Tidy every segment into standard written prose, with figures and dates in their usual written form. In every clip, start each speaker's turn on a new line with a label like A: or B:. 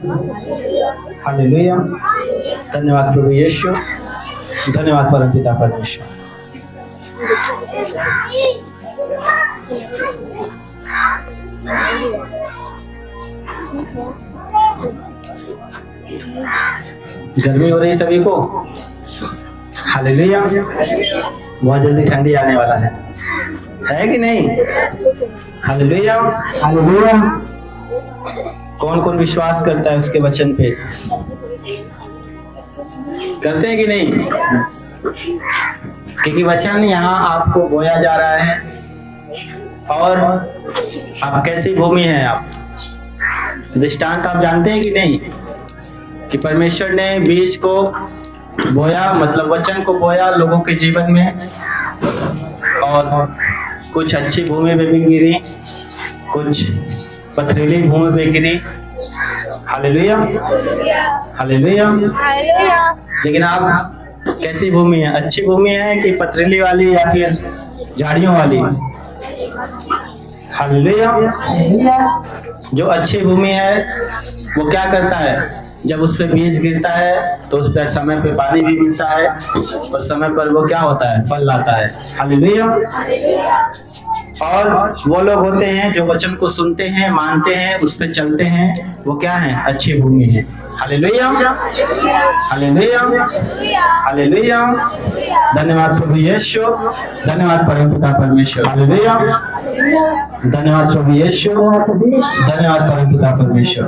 A: Hallelujah. धन्यवाद प्रभु यीशु, धन्यवाद परमपिता परमेश्वर। गर्मी हो रही सभी को? हालेलुया। बहुत जल्दी ठंडी आने वाला है कि नहीं? हालेलुया। हालेलुया। कौन कौन विश्वास करता है उसके वचन पे? करते हैं कि नहीं? क्योंकि वचन यहाँ आपको बोया जा रहा है और आप कैसी भूमि है। आप दृष्टांत आप जानते हैं कि नहीं कि परमेश्वर ने बीज को बोया, मतलब वचन को बोया लोगों के जीवन में, और कुछ अच्छी भूमि पे भी गिरी, कुछ पथरीली भूमि पे गिरी। हालेलुया। हालेलुया। लेकिन आप कैसी भूमि है? अच्छी भूमि है कि पथरीली वाली या फिर झाड़ियों वाली? हालेलुया। जो अच्छी भूमि है वो क्या करता है? जब उस पर बीज गिरता है तो उस पर समय पे पानी भी मिलता है और समय पर वो क्या होता है? फल लाता है। हालेलुया। और वो लोग होते हैं जो वचन को सुनते हैं, मानते हैं, उस पर चलते हैं, वो क्या है? अच्छी भूमि है। हालेलुया। हालेलुया। हालेलुया। धन्यवाद प्रभु यीशु, धन्यवाद परमपिता परमेश्वर। हालेलुया। धन्यवाद प्रभु यीशु, धन्यवाद परमपिता परमेश्वर।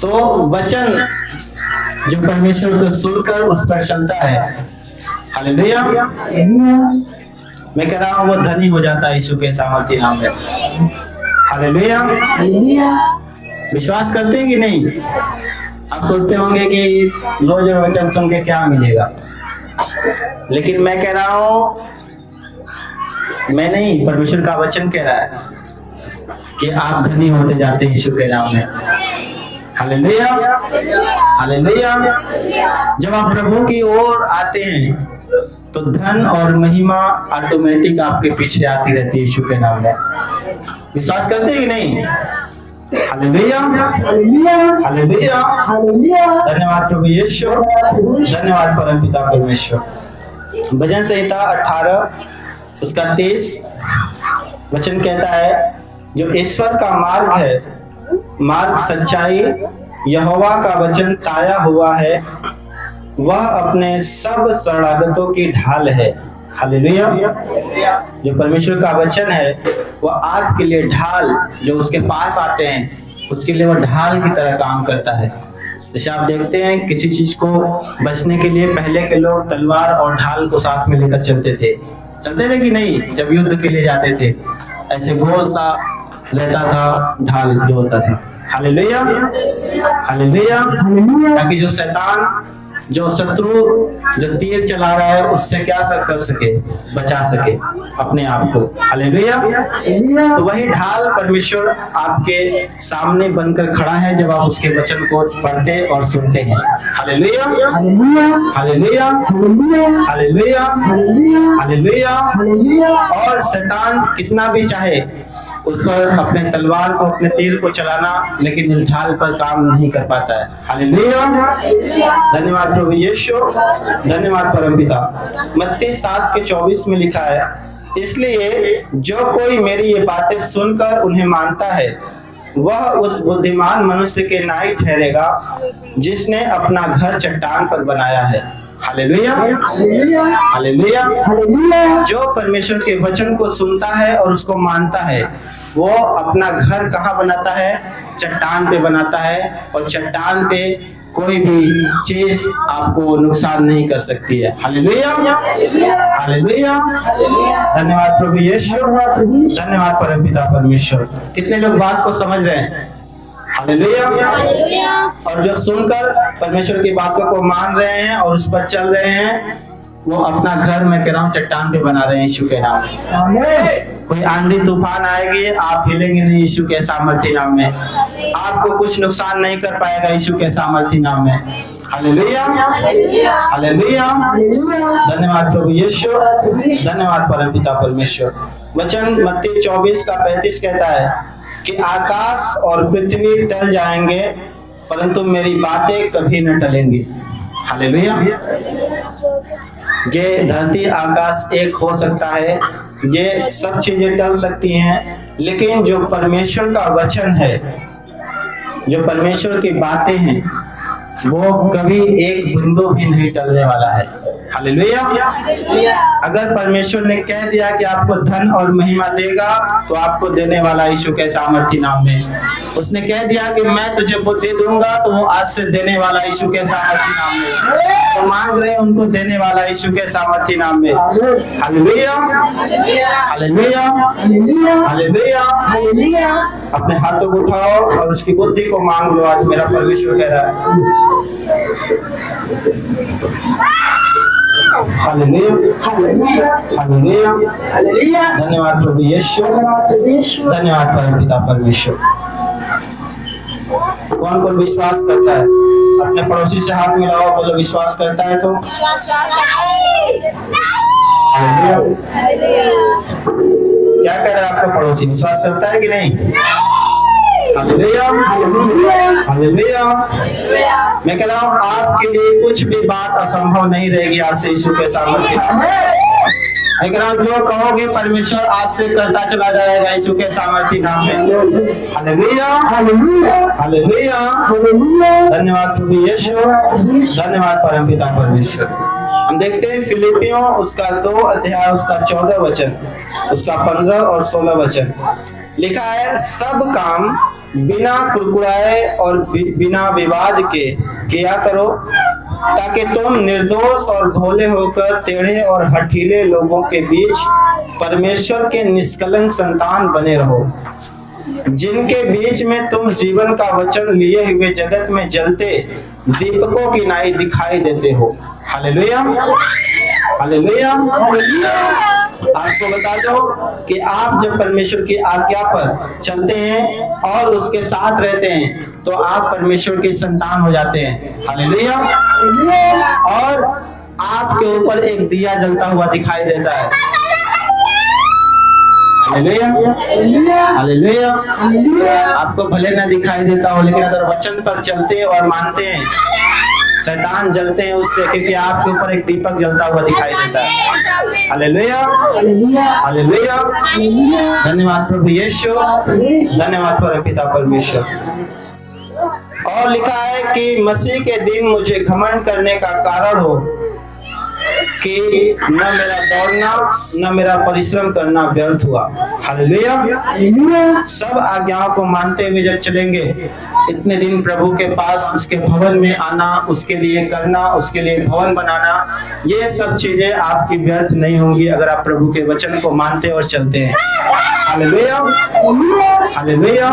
A: तो वचन जो परमेश्वर को सुनकर उस पर चलता है, हालेलुया, मैं कह रहा हूँ वो धनी हो जाता है यीशु के सामर्थी नाम में। हालेलुया। विश्वास करते हैं कि नहीं? आप सोचते होंगे कि रोज वचन सुन के क्या मिलेगा, लेकिन मैं कह रहा हूँ, मैं नहीं, परमेश्वर का वचन कह रहा है कि आप धनी होते जाते हैं यीशु के नाम में। हालेलुया। हालेलुया। जब आप प्रभु की ओर आते हैं तो धन और महिमा ऑटोमेटिक आपके पीछे आती रहती है यीशु के नाम में। विश्वास करते हैं कि नहीं? हालेलुया। हालेलुया। धन्यवाद प्रभु यीशु, धन्यवाद परमपिता परमेश्वर। भजन संहिता 18 उसका 23 वचन कहता है, जो ईश्वर का मार्ग है, मार्ग सच्चाई, यहोवा का वचन ताया हुआ है, वह अपने सब शरणागतों की ढाल है। हालेलुया। जो परमेश्वर का वचन है वह आपके लिए ढाल, जो उसके पास आते हैं उसके लिए वह ढाल की तरह काम करता है। जैसे आप देखते हैं किसी चीज को बचने के लिए पहले के लोग तलवार और ढाल को साथ में लेकर चलते थे कि नहीं? जब युद्ध के लिए जाते थे ऐसे गोल सा रहता था ढाल जो होता था। हालेलुया। हालेलुया। ताकि जो शैतान, जो शत्रु जो तीर चला रहा है उससे क्या कर सके? बचा सके अपने आप को। हालेलुया। तो वही ढाल परमेश्वर आपके सामने बनकर खड़ा है जब आप उसके वचन को पढ़ते और सुनते हैं। हालेलुया। हालेलुया। हालेलुया। हालेलुया। और शैतान कितना भी चाहे उस पर अपने तलवार को, अपने तीर को चलाना, लेकिन इस ढाल पर काम नहीं कर पाता है। हालेलुया। धन्यवाद प्रभु यीशु, धन्यवाद परमपिता। मत्ती 7:24 में लिखा है, इसलिए जो कोई मेरी ये बातें सुनकर उन्हें मानता है वह उस बुद्धिमान मनुष्य के नायक ठहरेगा जिसने अपना घर चट्टान पर बनाया है। हालेलुया। हालेलुया। जो परमेश्वर के वचन को सुनता है और उसको मानता है वो अपना घर कहाँ बनाता है? चट्टान पे बनाता है, और चट्टान पे कोई भी चीज आपको नुकसान नहीं कर सकती है। हालेलुया। हालेलुया। धन्यवाद प्रभु यीशु, धन्यवाद परमपिता परमेश्वर। कितने लोग बात को समझ रहे हैं? हालेलुया। और जो सुनकर परमेश्वर की बातों को मान रहे हैं और उस पर चल रहे हैं, वो अपना घर, मैं कह रहा हूँ, चट्टान पे बना रहे हैं यीशु के नाम में। कोई आंधी तूफान आएगी, आप हिलेंगे नहीं यीशु के सामर्थी नाम में। आपको कुछ नुकसान नहीं कर पाएगा यीशु के सामर्थी नाम में। हालेलुया। हालेलुया। धन्यवाद प्रभु यीशु, धन्यवाद परमपिता परमेश्वर। वचन मत्ती 24 का 35 कहता है कि आकाश और पृथ्वी टल जाएंगे परंतु मेरी बातें कभी न टलेंगी। हालेलुया। ये धरती आकाश एक हो सकता है, ये सब चीजें टल सकती हैं, लेकिन जो परमेश्वर का वचन है, जो परमेश्वर की बातें हैं, वो कभी एक बिंदु भी नहीं टलने वाला है। हालेलुया। अगर परमेश्वर ने कह दिया कि आपको धन और महिमा देगा तो आपको देने वाला यीशु के सामर्थी नाम में। उसने कह दिया कि मैं तुझे बुद्धि दूंगा तो वो आज से देने वाला यीशु के सामर्थी नाम में। तो मांग रहे हैं उनको देने वाला यीशु के सामर्थी नाम में। Hallelujah, hallelujah, hallelujah. अपने हाथों को उठाओ और उसकी बुद्धि को मांग लो। आज मेरा परमेश्वर कह रहा है। Hallelujah, hallelujah, hallelujah. धन्यवाद प्रभु यीशु, धन्यवाद परमपिता परमेश्वर। कौन कौन विश्वास करता है? अपने पड़ोसी से हाथ मिलाओ, बोलो विश्वास करता है तो। क्या कह रहा है आपका पड़ोसी? विश्वास करता है कि नहीं? Hallelujah, hallelujah. मैं कह रहा हूँ आपके लिए कुछ भी बात असंभव नहीं रहेगी आज से यीशु के सामर्थ्य नाम में। मैं कह रहा हूँ जो कहोगे परमेश्वर आज से करता चला जाएगा यीशु के सामर्थ्य नाम में। Hallelujah, hallelujah. धन्यवाद प्रभु यीशु, धन्यवाद परमपिता परमेश्वर। हम देखते हैं फिलिपियों उसका 2 अध्याय उसका 14 वचन, उसका 15 और 16 वचन लिखा है, सब काम बिना कुड़कुड़ाए और बिना विवाद के किया करो ताकि तुम निर्दोष और भोले होकर टेढ़े और हठीले लोगों के बीच परमेश्वर के निष्कलंक संतान बने रहो, जिनके बीच में तुम जीवन का वचन लिए हुए जगत में जलते दीपकों की नाई दिखाई देते हो। Hallelujah, hallelujah. आपको बता दो कि आप जब परमेश्वर की आज्ञा पर चलते हैं और उसके साथ रहते हैं तो आप परमेश्वर के संतान हो जाते हैं। हालेलुया। और आपके ऊपर एक दिया जलता हुआ दिखाई देता है। Hallelujah, hallelujah. आपको भले ना दिखाई देता हो, लेकिन अगर वचन पर चलते और मानते हैं, शैतान जलते हैं उससे, क्योंकि आपके ऊपर एक दीपक जलता हुआ दिखाई देता है। Hallelujah, hallelujah. धन्यवाद प्रभु यीशु, धन्यवाद परमपिता परमेश्वर। और लिखा है कि मसीह के दिन मुझे घमंड करने का कारण हो कि न मेरा दौड़ना न मेरा परिश्रम करना व्यर्थ हुआ। हालेलुया। सब आज्ञाओं को मानते हुए जब चलेंगे, इतने दिन प्रभु के पास उसके भवन में आना, उसके लिए करना, उसके लिए भवन बनाना, ये सब चीजें आपकी व्यर्थ नहीं होंगी अगर आप प्रभु के वचन को मानते और चलते हैं। Hallelujah, hallelujah.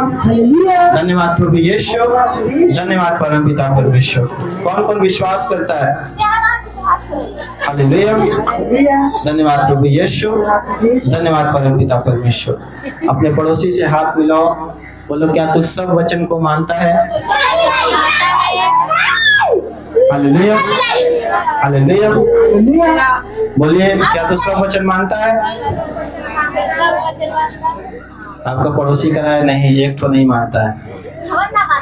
A: धन्यवाद प्रभु यीशु, धन्यवाद परमपिता परमेश्वर। कौन कौन विश्वास करता है? हालेलुया, धन्यवाद प्रभु यीशु, धन्यवाद परमपिता परमेश्वर। अपने पड़ोसी से हाथ मिलाओ, बोलो क्या तू सब वचन को मानता है? Hallelujah, hallelujah. बोलिए क्या तू सब वचन मानता है? आपका पड़ोसी कह रहा है नहीं, एक तो नहीं मानता है।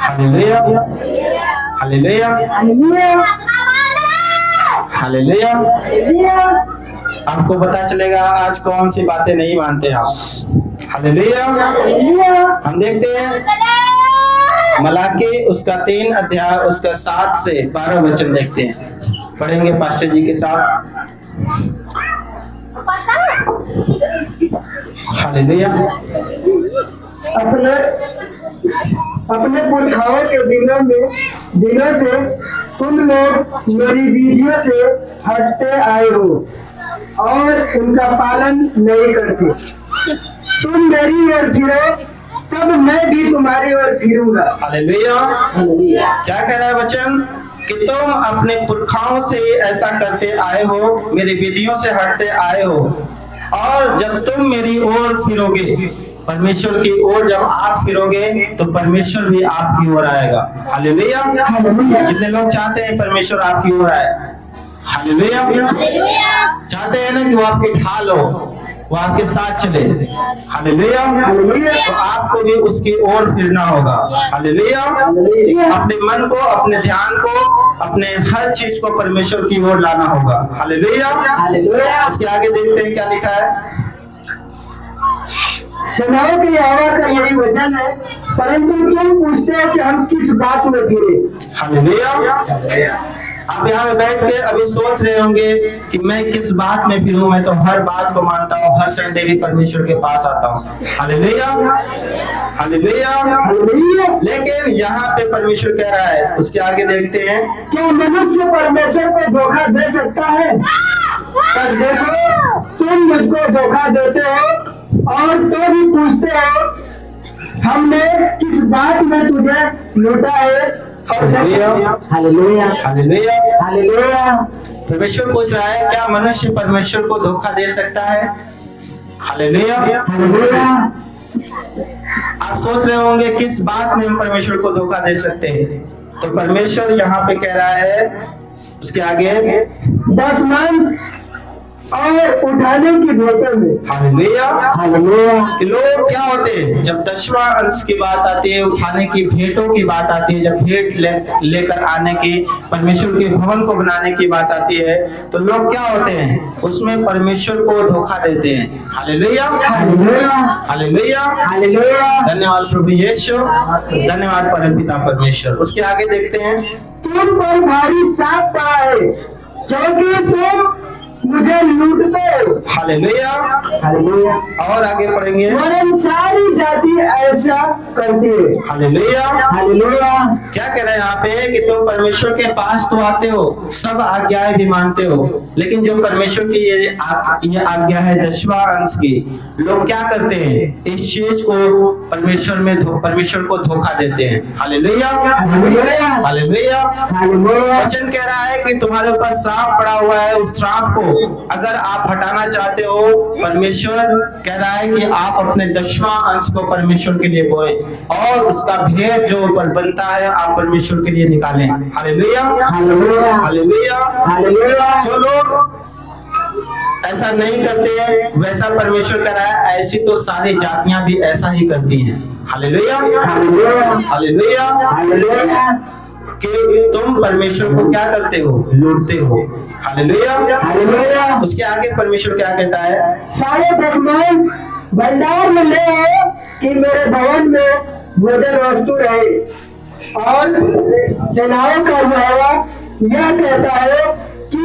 A: Hallelujah, hallelujah, hallelujah. आपको पता चलेगा आज कौन सी बातें नहीं मानते आप। हालेलुया। हम देखते हैं मलाकी उसका 3 अध्याय उसका 7 से 12 वचन देखते हैं, पढ़ेंगे पास्टर जी के साथ। हालेलुया।
B: अपने पुरखाओं के दिनों से तुम लोग मेरी विधियों से हटते आए हो और उनका पालन नहीं करते। तुम मेरी ओर फिरो तब मैं भी तुम्हारी ओर फिरूंगा।
A: हालेलुया। क्या कह रहा है वचन? कि तुम अपने पुरखाओं से ऐसा करते आए हो, मेरी विधियों से हटते आए हो, और जब तुम मेरी ओर फिरोगे, परमेश्वर की ओर जब आप फिरोगे तो परमेश्वर भी आपकी ओर आएगा। हालेलुया। कितने लोग चाहते हैं परमेश्वर आपकी ओर आए? हालेलुया। चाहते हैं ना कि वो आपकी ढाल हो, वो आपके साथ चले। हालेलुया।
B: हालेलुया।
A: तो आपको भी उसकी ओर फिरना होगा। हालेलुया। अपने मन को, अपने ध्यान को, अपने हर चीज को परमेश्वर की ओर लाना होगा। हालेलुया।
B: हालेलुया।
A: इसके आगे देखते हैं क्या लिखा है।
B: सेनाओं के यहोवा का यही वचन है, परंतु तुम पूछते हो कि हम किस बात में फिरे।
A: हालेलुया। आप यहाँ में बैठ के अभी सोच रहे होंगे कि मैं किस बात में फिरूं, मैं तो हर बात को मानता हूँ, हर संडे भी परमेश्वर के पास आता हूँ। हालेलुया। हालेलुया।
B: हालेलुया।
A: लेकिन यहाँ पे परमेश्वर कह रहा है, उसके आगे देखते हैं।
B: क्या मनुष्य परमेश्वर को धोखा दे सकता है? पर देखो, तुम मुझको धोखा देते हो और तो भी पूछते हो हमने किस बात में तुझे लूटा है।
A: हालेलुया।
B: हालेलुया।
A: हालेलुया।
B: हालेलुया।
A: परमेश्वर पूछ रहा है, क्या मनुष्य परमेश्वर को धोखा दे सकता है? हालेलुया।
B: हालेलुया।
A: आप सोच रहे होंगे किस बात में हम परमेश्वर को धोखा दे सकते हैं। तो परमेश्वर यहाँ पे कह रहा है, उसके आगे
B: 10 मन और उठाने की भेंटों में।
A: हालेलुया।
B: हालेलुया।
A: कि लोग क्या होते हैं, जब 10वां अंश की बात आती है, उठाने की भेंटों की बात आती है, जब भेंट लेकर आने की, परमेश्वर के भवन को बनाने की बात आती है, तो लोग क्या होते हैं, उसमें परमेश्वर को धोखा देते हैं। हालेलुया।
B: हालेलुया।
A: हालेलुया।
B: हालेलुया।
A: धन्यवाद प्रभु यीशु, धन्यवाद परमपिता परमेश्वर। उसके आगे देखते हैं।
B: तुम पर भारी साप पड़ा है, क्योंकि तुम मुझे लूटते हो।
A: हालेलुया।
B: हालेलुया।
A: और आगे पढ़ेंगे।
B: वरन सारी जाति ऐसा करती है।
A: हालेलुया।
B: हालेलुया।
A: क्या कह रहे हैं यहाँ पे कि तुम परमेश्वर के पास तो आते हो, सब आज्ञाएं भी मानते हो, लेकिन जो परमेश्वर की ये आज्ञा है 10वां अंश की, लोग क्या करते हैं, इस चीज को परमेश्वर को धोखा देते हैं। हालेलुया।
B: हालेलुया।
A: हालेलुया।
B: हालेलुया।
A: वचन कह रहा है कि तुम्हारे ऊपर सांप पड़ा हुआ है, उस सांप को अगर आप हटाना चाहते हो, परमेश्वर कह रहा है कि आप अपने 10वां अंश को परमेश्वर के लिए बोए और उसका भेद जो ऊपर बनता है आप परमेश्वर के लिए निकालें। हालेलुया।
B: हालेलुया।
A: हालेलुया।
B: हालेलुया।
A: जो लोग ऐसा नहीं करते हैं, वैसा परमेश्वर कह रहा है, ऐसी तो सारी जातियां भी ऐसा ही करती हैं। हालेलुया।
B: हालेलुया।
A: हालेलुया।
B: हालेलुया।
A: कि तुम परमेश्वर को क्या करते हो, लूटते हो। हालेलुया।
B: हालेलुया।
A: उसके आगे परमेश्वर क्या कहता है,
B: 10.5 भंडार में ले आओ कि मेरे भवन में भोजन वस्तु रहे। और सेनाओं का यहोवा यह कहता है कि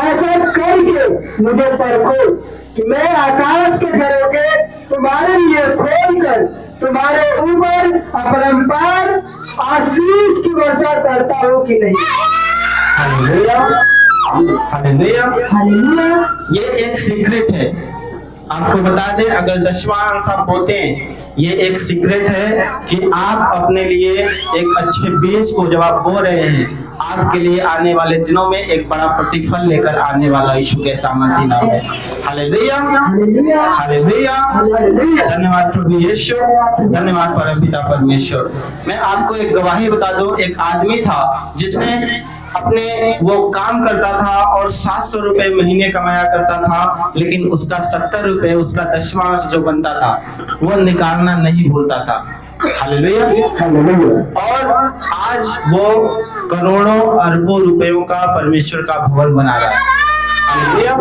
B: ऐसा करके मुझे परखो कि मैं आकाश के झरोखे तुम्हारे लिए खोल कर तुम्हारे ऊपर अपरंपार आशीष की वर्षा करता हूँ कि नहीं।
A: हालेलुया। हालेलुया।
B: हालेलुया।
A: ये एक सीक्रेट है, आपको बता दें, अगर 10वां अंश आप बोते हैं, ये एक सीक्रेट है कि आप अपने लिए एक अच्छे बीज को जब आप बो रहे हैं, आपके लिए आने वाले दिनों में एक बड़ा प्रतिफल लेकर आने वाला यीशु के सामर्थ्य नाम है। हालेलुया।
B: हालेलुया।
A: हालेलुया।
B: हालेलुया।
A: धन्यवाद प्रभु यीशु, धन्यवाद परमपिता परमेश्वर। मैं आपको एक गवाही बता दूं, एक आदमी था जिसने अपने वो काम करता था और 700 रुपए महीने कमाया करता था, लेकिन उसका 70 रुपए उसका 10वां अंश जो बनता था वो निकालना नहीं भूलता था। हालेलुया। और आज वो करोड़ों अरबों रुपयों का परमेश्वर का भवन बना रहा है। हालेलुया।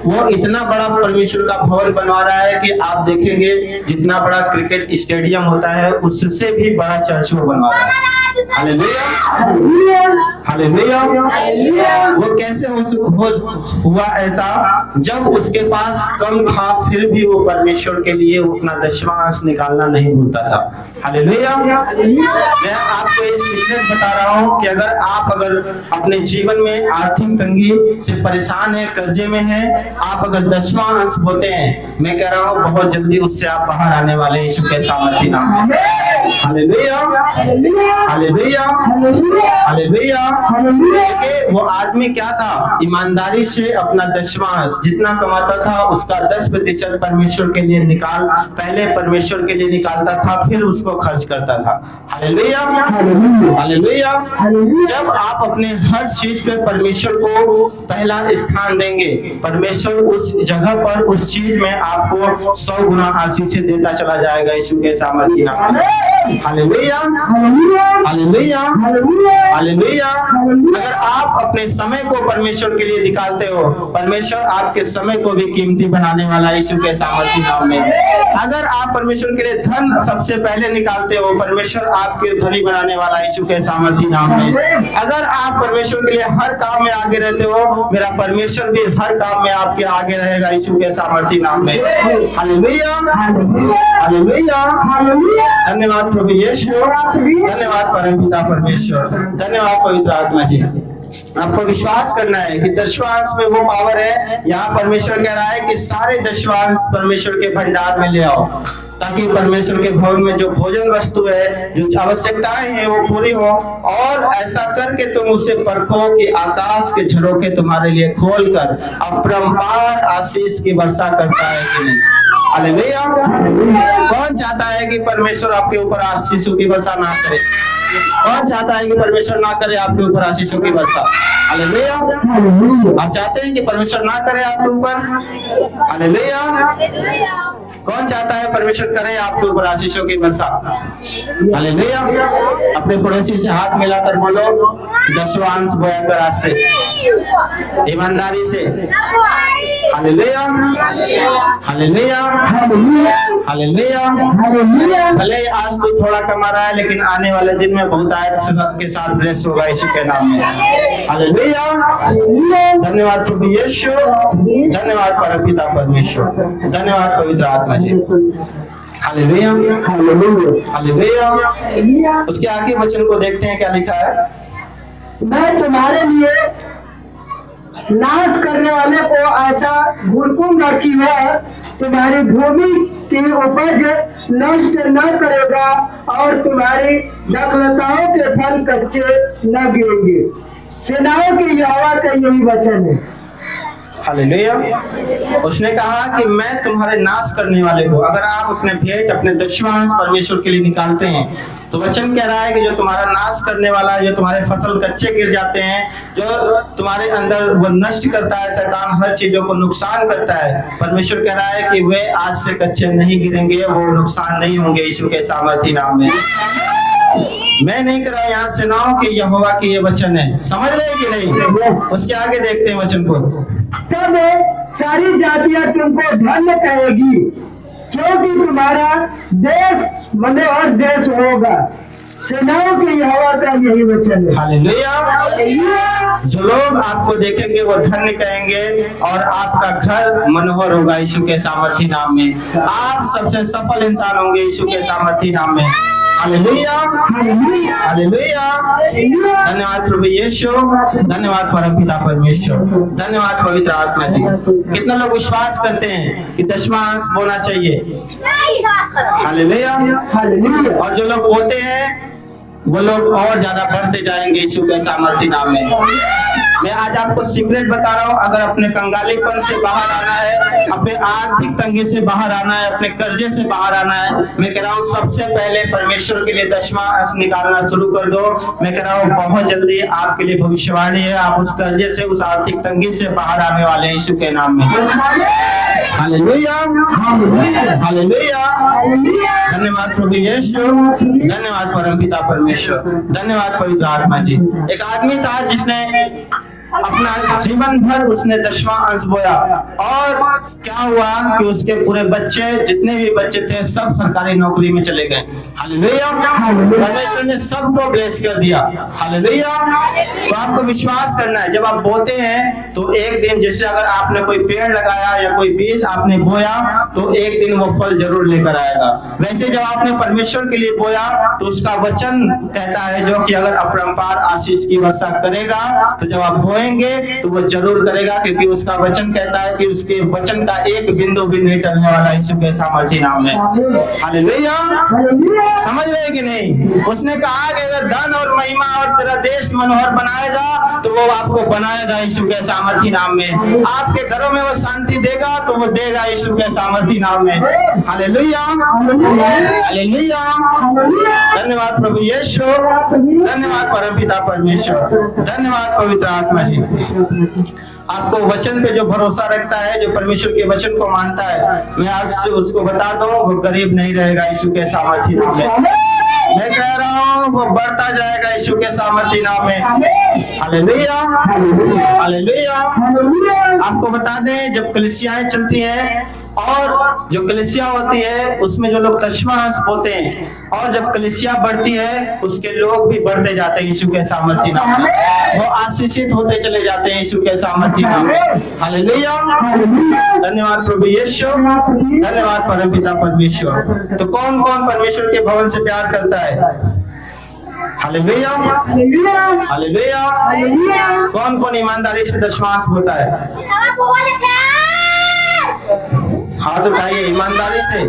A: वो इतना बड़ा परमेश्वर का भवन बनवा रहा है कि आप देखेंगे जितना बड़ा क्रिकेट स्टेडियम होता है उससे भी बड़ा चर्च वो बनवा रहा है। हालेलुया। हालेलुया। वो कैसे हुआ ऐसा, जब उसके पास कम था फिर भी वो परमेश्वर के लिए अपना 10वां अंश निकालना नहीं भूलता था। हालेलुया। मैं आपको ये सीक्रेट बता रहा हूँ कि अगर अपने जीवन में आर्थिक तंगी से परेशान है, कर्जे में है, आप अगर 10वां अंश बोते हैं, मैं कह रहा हूँ बहुत जल्दी उससे आप बाहर आने वाले यीशु के सामर्थ्य नाम में। हालेलुया। हालेलुया। हालेलुया। वो आदमी क्या था, ईमानदारी से अपना 10वां अंश जितना कमाता था उसका 10% परमेश्वर के लिए पहले परमेश्वर के लिए निकालता था, फिर उसको खर्च करता था। हालेलुया। हालेलुया। जब आप अपने हर चीज पे परमेश्वर को पहला पहला स्थान देंगे, परमेश्वर उस जगह पर, उस चीज में आपको 100 गुना आशीषें देता चला जाएगा यीशु के सामर्थ्य नाम में। Hallelujah, hallelujah, hallelujah. अगर आप अपने समय को परमेश्वर के लिए निकालते हो, परमेश्वर आपके समय को भी कीमती बनाने वाला है यीशु के सामर्थ्य नाम में। अगर आप परमेश्वर के लिए धन सबसे पहले निकालते हो, परमेश्वर आपके धनी बनाने वाला है यीशु के सामर्थ्य नाम में। अगर आप परमेश्वर के लिए हर काम में आगे रहते हो, मेरा परमेश्वर भी हर काम में आपके आगे रहेगा यीशु के सामर्थ्य नाम में। Hallelujah, hallelujah. धन्यवाद प्रभु यीशु, धन्यवाद परमपिता परमेश्वर, धन्यवाद पवित्र आत्मा जी। आपको विश्वास करना है कि दशवांश में वो पावर है। यहाँ परमेश्वर कह रहा है कि सारे दशवांश परमेश्वर के भंडार में ले आओ, ताकि परमेश्वर के भवन में जो भोजन वस्तु है, जो आवश्यकताएं हैं, वो पूरी हो। और ऐसा करके तुम उससे परखो कि आकाश के झरोखे तुम्हारे लिए खोलकर अपरंपार आशीष की वर्षा करता है कि नहीं। हालेलुया। कौन चाहता है कि परमेश्वर आपके ऊपर आशीषों की वर्षा ना करे? कौन चाहता है कि परमेश्वर ना करे आपके ऊपर आशीषों की वर्षा? हालेलुया। आप चाहते हैं कि परमेश्वर ना करे आपके ऊपर? हालेलुया। कौन चाहता है परमेश्वर करे आपके ऊपर आशीषों की वर्षा? हालेलुया। अपने पड़ोसी से हाथ मिलाकर बोलो, दशवांश बोया कर आज से, ईमानदारी से। Hallelujah, hallelujah, hallelujah. भले आज तो थोड़ा कमा रहा है, लेकिन आने वाले दिन में बहुत आयत से सबके साथ ब्लेस होगा यीशु के नाम में। हालेलुया। धन्यवाद प्रभु यीशु, धन्यवाद परमपिता परमेश्वर, धन्यवाद पवित्र आत्मा जी। Hallelujah, hallelujah. उसके आगे वचन को देखते हैं, क्या लिखा है?
B: मैं तुम्हारे लिए नाश करने वाले को ऐसा भूनूंगा कि वह तुम्हारी भूमि की उपज नष्ट न करेगा और तुम्हारी दाखलताओं के फल कच्चे न गिरेंगे। सेनाओं के यहोवा का यही वचन है।
A: हालेलुया। उसने कहा कि मैं तुम्हारे नाश करने वाले को, अगर आप अपने भेंट, अपने दशवांश परमेश्वर के लिए निकालते हैं, तो वचन कह रहा है कि जो तुम्हारा नाश करने वाला है, जो तुम्हारे फसल कच्चे गिर जाते हैं, जो तुम्हारे अंदर वो नष्ट करता है, शैतान हर चीजों को नुकसान करता है, परमेश्वर कह रहा है कि वे आज से कच्चे नहीं गिरेंगे, वो नुकसान नहीं होंगे यीशु के सामर्थ्य नाम में। मैं नहीं कर रहा, यहाँ सेनाओं के यहोवा की ये वचन है। समझ रहे कि नहीं? उसके आगे देखते हैं वचन को।
B: तब सारी जातियां तुमको धन्य कहेगी, क्योंकि तुम्हारा देश मनोहर देश होगा। सेनाओं के यहोवा का यही वचन है।
A: हालेलुया। जो लोग आपको देखेंगे वो धन्य कहेंगे और आपका घर मनोहर होगा यीशु के सामर्थ्य नाम में। आप सबसे सफल इंसान होंगे यीशु के सामर्थ्य नाम में। Hallelujah, hallelujah. धन्यवाद प्रभु यीशु, धन्यवाद परमपिता परमेश्वर, धन्यवाद पवित्र आत्मा जी। कितना लोग विश्वास करते हैं कि दशवांश बोना चाहिए? Hallelujah, hallelujah. और जो लोग बोते हैं वो लोग और ज्यादा बढ़ते जाएंगे यीशु के सामर्थ्य नाम में। मैं आज आपको सीक्रेट बता रहा हूँ, अगर अपने कंगालीपन से बाहर आना है, अपने आर्थिक तंगी से बाहर आना है, अपने कर्जे से बाहर आना है, मैं कह रहा हूँ सबसे पहले परमेश्वर के लिए दशवांश निकालना शुरू कर दो। मैं कह रहा हूँ बहुत जल्दी आपके लिए भविष्यवाणी है, आप उस कर्जे से, उस आर्थिक तंगी से बाहर आने वाले हैं यीशु के नाम में। Hallelujah, hallelujah. धन्यवाद प्रभु यीशु, धन्यवाद परमपिता परमेश्वर, धन्यवाद पवित्र आत्मा जी। एक आदमी था जिसने अपना जीवन भर उसने दशवां अंश बोया, और क्या हुआ कि उसके पूरे बच्चे, जितने भी बच्चे थे, सब सरकारी नौकरी में चले गए। हालेलुया। परमेश्वर ने सबको ब्लेस कर दिया। हालेलुया। तो आपको विश्वास करना है, जब आप बोते हैं तो एक दिन, जैसे अगर आपने कोई पेड़ लगाया या कोई बीज आपने बोया, तो एक दिन वो फल जरूर लेकर आएगा। वैसे जब आपने परमेश्वर के लिए बोया तो उसका वचन कहता है, जो कि अगर अपरंपार आशीष की वर्षा करेगा, तो जब आप बोएंगे तो वो जरूर करेगा, क्योंकि उसका वचन कहता है कि उसके वचन का एक बिंदु भी नहीं टलने वाला यीशु के सामर्थ्य नाम में। हालेलुया। समझ रहे कि नहीं? उसने कहा कि अगर धन और महिमा और तेरा देश मनोहर बनाएगा, तो वो आपको बनाएगा यीशु के सामर्थ्य नाम में। आपके घरों में वो शांति देगा, तो वो देगा यीशु के सामर्थ्य नाम में। Hallelujah, hallelujah. धन्यवाद प्रभु यीशु, धन्यवाद परमपिता परमेश्वर, धन्यवाद पवित्र आत्मा जी। आपको वचन पे जो भरोसा रखता है, जो परमेश्वर के वचन को मानता है, मैं आज से उसको बता दूं वो गरीब नहीं रहेगा यीशु के सामर्थी नाम में। मैं कह रहा हूँ वो बढ़ता जाएगा यीशु के सामर्थी नाम में। Hallelujah, hallelujah. आपको बता दें, जब कलीसियाएं चलती हैं और जो कलीसिया होती है उसमें जो लोग दशमांश बोते हैं, और जब कलीसिया बढ़ती है उसके लोग भी बढ़ते जाते हैं यीशु के सामर्थी नाम में। वो आशीषित होते चले जाते हैं यीशु के सामर्थी नाम में। हालेलुया, धन्यवाद प्रभु यीशु, धन्यवाद परमपिता परमेश्वर। तो कौन कौन परमेश्वर के भवन से प्यार करता है? Hallelujah, hallelujah. कौन कौन ईमानदारी से दशमांश बोता है? हाथ उठाइए ईमानदारी से।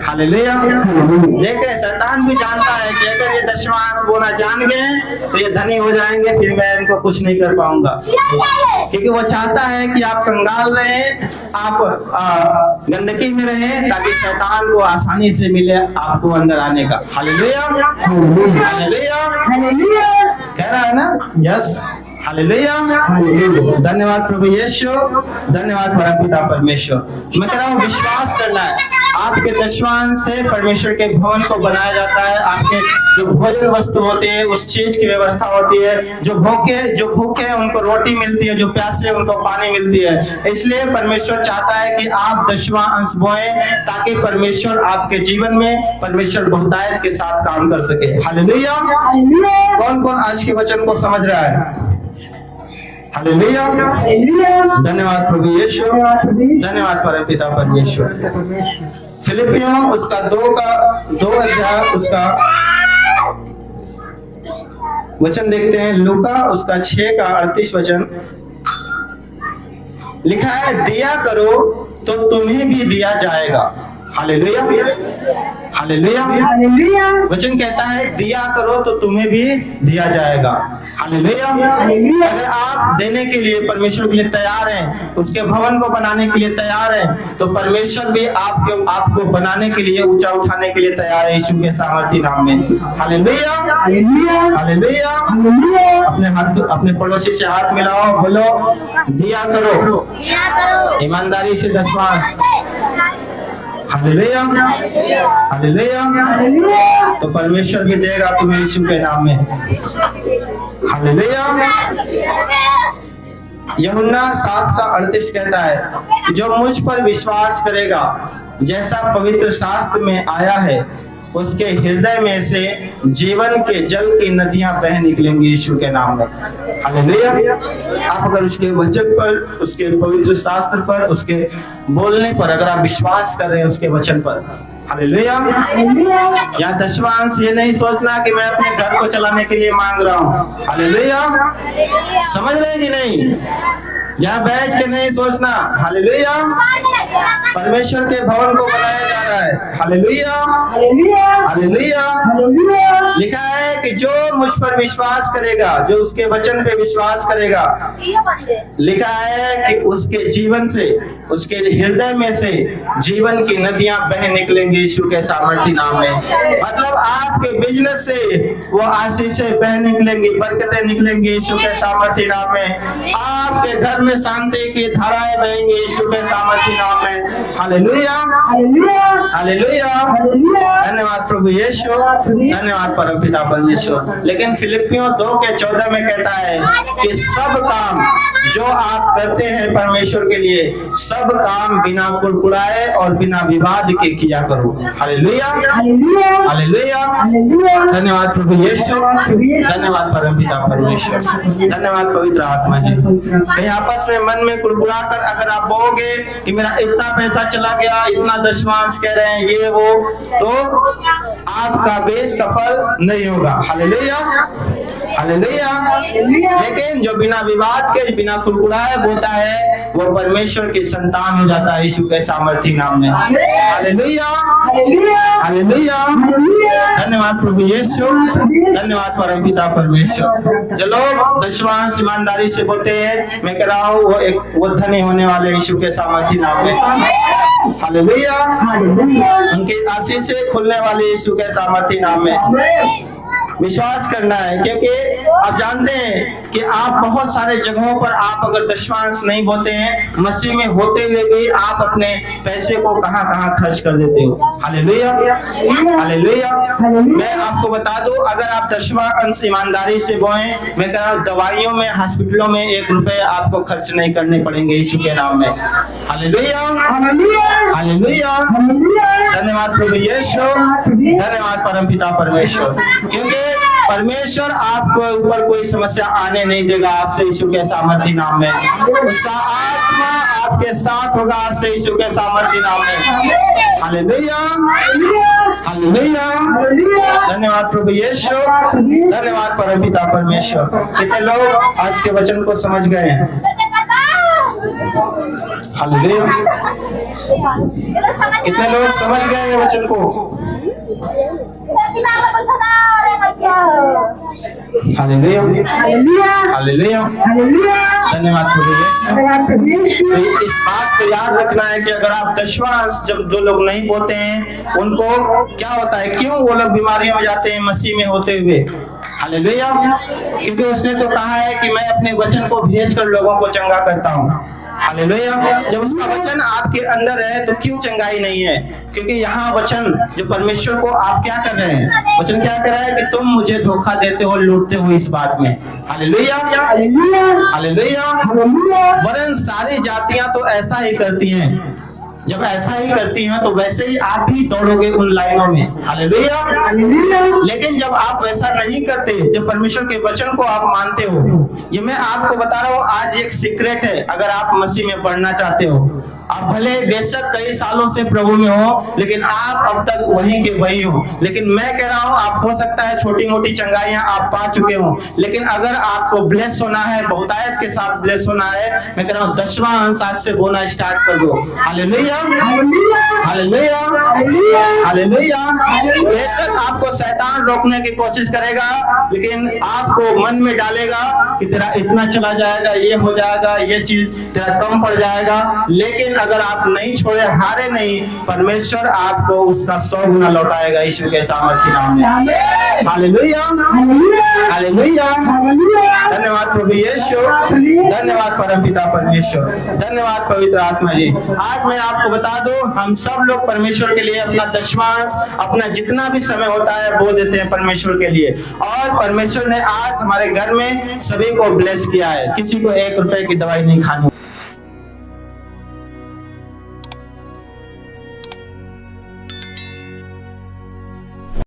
A: हालेलुया। देखिए, शैतान भी जानता है कि अगर ये दशमांश बोना जान गए तो ये धनी हो जाएंगे, फिर मैं इनको कुछ नहीं कर पाऊंगा, क्योंकि वो चाहता है कि आप कंगाल रहें, आप गंदगी में रहें, ताकि शैतान को आसानी से मिले आपको अंदर आने का। Hallelujah, hallelujah. कह रहा है ना? Yes, hallelujah. धन्यवाद प्रभु यीशु, धन्यवाद परमपिता परमेश्वर। मैं कह रहा हूँ विश्वास करना है। आपके दशमांश से परमेश्वर के भवन को बनाया जाता है। आपके जो भोजन वस्तु होती है उस चीज की व्यवस्था होती है। जो भूखे हैं उनको रोटी मिलती है, जो प्यासे उनको पानी मिलती है। इसलिए परमेश्वर चाहता है कि आप दशमांश बोएं, ताकि परमेश्वर आपके जीवन में परमेश्वर बहुतायत के साथ काम कर सके। हालेलुया। कौन कौन आज के वचन को समझ रहा है? हालेलुया, धन्यवाद प्रभु यीशु, धन्यवाद परमपिता परमेश्वर। फिलिपियों उसका 2 अध्याय उसका वचन देखते हैं। लूका उसका 6 का 38 वचन लिखा है, दिया करो तो तुम्हें भी दिया जाएगा। Hallelujah, hallelujah. वचन कहता है दिया करो तो तुम्हें भी दिया जाएगा। हालेलुया। अगर आप देने के लिए परमेश्वर के लिए तैयार हैं, उसके भवन को बनाने के लिए तैयार हैं, तो परमेश्वर भी आपको बनाने के लिए, ऊंचा उठाने के लिए तैयार है यीशु के सामर्थी नाम में। Hallelujah, hallelujah. अपने पड़ोसी से हाथ मिलाओ, बोलो दिया करो ईमानदारी से दशमांश। Hallelujah, hallelujah. तो परमेश्वर भी देगा तुम्हें यीशु के नाम में। हालेलुया। यूहन्ना 7 का 38 कहता है कि जो मुझ पर विश्वास करेगा, जैसा पवित्र शास्त्र में आया है, उसके हृदय में से जीवन के जल की नदियां बह निकलेंगी यीशु के नाम में। हालेलुया। आप अगर उसके वचन पर, उसके पवित्र शास्त्र पर, उसके बोलने पर अगर आप विश्वास कर रहे हैं उसके वचन पर, हालेलुया। यहाँ दशमांश ये नहीं सोचना कि मैं अपने घर को चलाने के लिए मांग रहा हूँ। हालेलुया, समझ रहे कि नहीं? यहाँ बैठ के नहीं सोचना। हालेलुया। परमेश्वर के भवन को बनाया जा रहा है। Hallelujah, hallelujah. लिखा है कि जो मुझ पर विश्वास करेगा, जो उसके वचन पे विश्वास करेगा, लिखा है कि उसके जीवन से, उसके हृदय में से जीवन की नदियां बह निकलेंगी यीशु के सामर्थी नाम में। मतलब आपके बिजनेस से वो आशीषें बह निकलेंगी, बरकतें निकलेंगी यीशु के सामर्थी नाम में। आपके घर में शांति की धाराएं बहेंगी यीशु के सामर्थी नाम में। Hallelujah, hallelujah. धन्यवाद प्रभु यीशु, धन्यवाद परमपिता परमेश्वर। लेकिन फिलिपियों 2 के 14 में कहता है कि सब काम जो आप करते हैं परमेश्वर के लिए, सब काम बिना कुड़कुड़ाए और बिना विवाद के किया करो। Hallelujah, hallelujah. धन्यवाद प्रभु यीशु, धन्यवाद परमपिता परमेश्वर, धन्यवाद पवित्र आत्मा जी। कहीं आपस में मन में कुड़कुड़ा कर अगर आप बोलोगे कि मेरा इतना पैसा चला गया, इतना दशमांश कह रहे हैं ये वो, तो आपका बेस सफल नहीं होगा। Hallelujah, hallelujah. लेकिन जो बिना विवाद के, बिना कुड़कुड़ाए बोलता है, वो परमेश्वर की संतान हो जाता है यीशु के सामर्थी नाम में। Hallelujah, hallelujah. धन्यवाद प्रभु यीशु, धन्यवाद परमपिता परमेश्वर। जो लोग दशमांश ईमानदारी से बोलते हैं, मैं कह रहा हूँ वो धनी होने वाले यीशु के सामर्थी नाम में। हालेलुया। उनकी आशीष से खुलने वाले यीशु के सामर्थी नाम में विश्वास करना है, क्योंकि आप जानते हैं कि कि आप बहुत सारे जगहों पर आप अगर दशमांश नहीं बोते हैं, मसीह में होते हुए भी आप अपने पैसे को कहां कहां खर्च कर देते हो। Hallelujah, hallelujah. मैं आपको बता दूं, अगर आप दशवां अंश ईमानदारी से बोएं, मैं कह रहा हूं दवाइयों में, हॉस्पिटलों में 1 रुपए आपको खर्च नहीं करने पड़ेंगे यीशु के नाम में। Hallelujah, hallelujah. धन्यवाद प्रभु यीशु, धन्यवाद परमपिता परमेश्वर, क्योंकि परमेश्वर आपको ऊपर कोई समस्या आने नहीं देगा आज से यीशु के सामर्थी नाम में। उसका आत्मा आपके साथ होगा आज से यीशु के सामर्थी नाम में। Hallelujah, hallelujah. धन्यवाद प्रभु यीशु, धन्यवाद परमपिता परमेश्वर। कितने लोग आज के वचन को समझ गए हैं? हालेलुया। कितने लोग समझ गए ये वचन को? Hallelujah, hallelujah. धन्यवाद प्रभु यीशु। तो इस बात को याद रखना है कि अगर आप दशवांश जब जो लोग नहीं बोते हैं उनको क्या होता है, क्यों वो लोग बीमारियों में जाते हैं मसीह में होते हुए? हालेलुया, क्योंकि उसने तो कहा है कि मैं अपने वचन को भेजकर लोगों को चंगा करता हूँ। हालेलुया। जब उसका वचन आपके अंदर है तो क्यों चंगाई नहीं है? क्योंकि यहाँ वचन जो परमेश्वर को आप क्या कर रहे हैं, वचन क्या कर रहा है कि तुम मुझे धोखा देते हो, लूटते हो इस बात में। Hallelujah, hallelujah. वरन सारी जातियां तो ऐसा ही करती हैं। जब ऐसा ही करती हैं तो वैसे ही आप भी दौड़ोगे उन लाइनों में। हालेलुया। लेकिन जब आप वैसा नहीं करते, जब परमेश्वर के वचन को आप मानते हो, ये मैं आपको बता रहा हूँ आज एक सीक्रेट है। अगर आप मसीह में पढ़ना चाहते हो, आप भले बेशक कई सालों से प्रभु में हो, लेकिन आप अब तक वहीं के वही हो। लेकिन मैं कह रहा हूँ, आप हो सकता है छोटी मोटी चंगाइयां आप पा चुके हो, लेकिन अगर आपको ब्लेस होना है, बहुतायत के साथ ब्लेस होना है, मैं कह रहा हूँ दशवां अंश आज से बोना स्टार्ट कर दो। Hallelujah, hallelujah, hallelujah. बेशक आपको शैतान रोकने की कोशिश करेगा, लेकिन आपको मन में डालेगा कि तेरा इतना चला जाएगा, ये हो जाएगा, ये चीज तेरा कम पड़ जाएगा। लेकिन अगर आप नहीं छोड़े, हारे नहीं, परमेश्वर आपको उसका 100 गुना लौटाएगा यीशु के सामर्थी नाम में। Hallelujah, hallelujah. धन्यवाद प्रभु यीशु, धन्यवाद परमपिता परमेश्वर, धन्यवाद पवित्र आत्मा जी। आज मैं आपको बता दूं, हम सब लोग परमेश्वर के लिए अपना दशमांश, अपना जितना भी समय होता है वो देते हैं परमेश्वर के लिए। और परमेश्वर ने आज हमारे घर में सभी को ब्लेस किया है। किसी को 1 रुपए की दवाई नहीं खानी।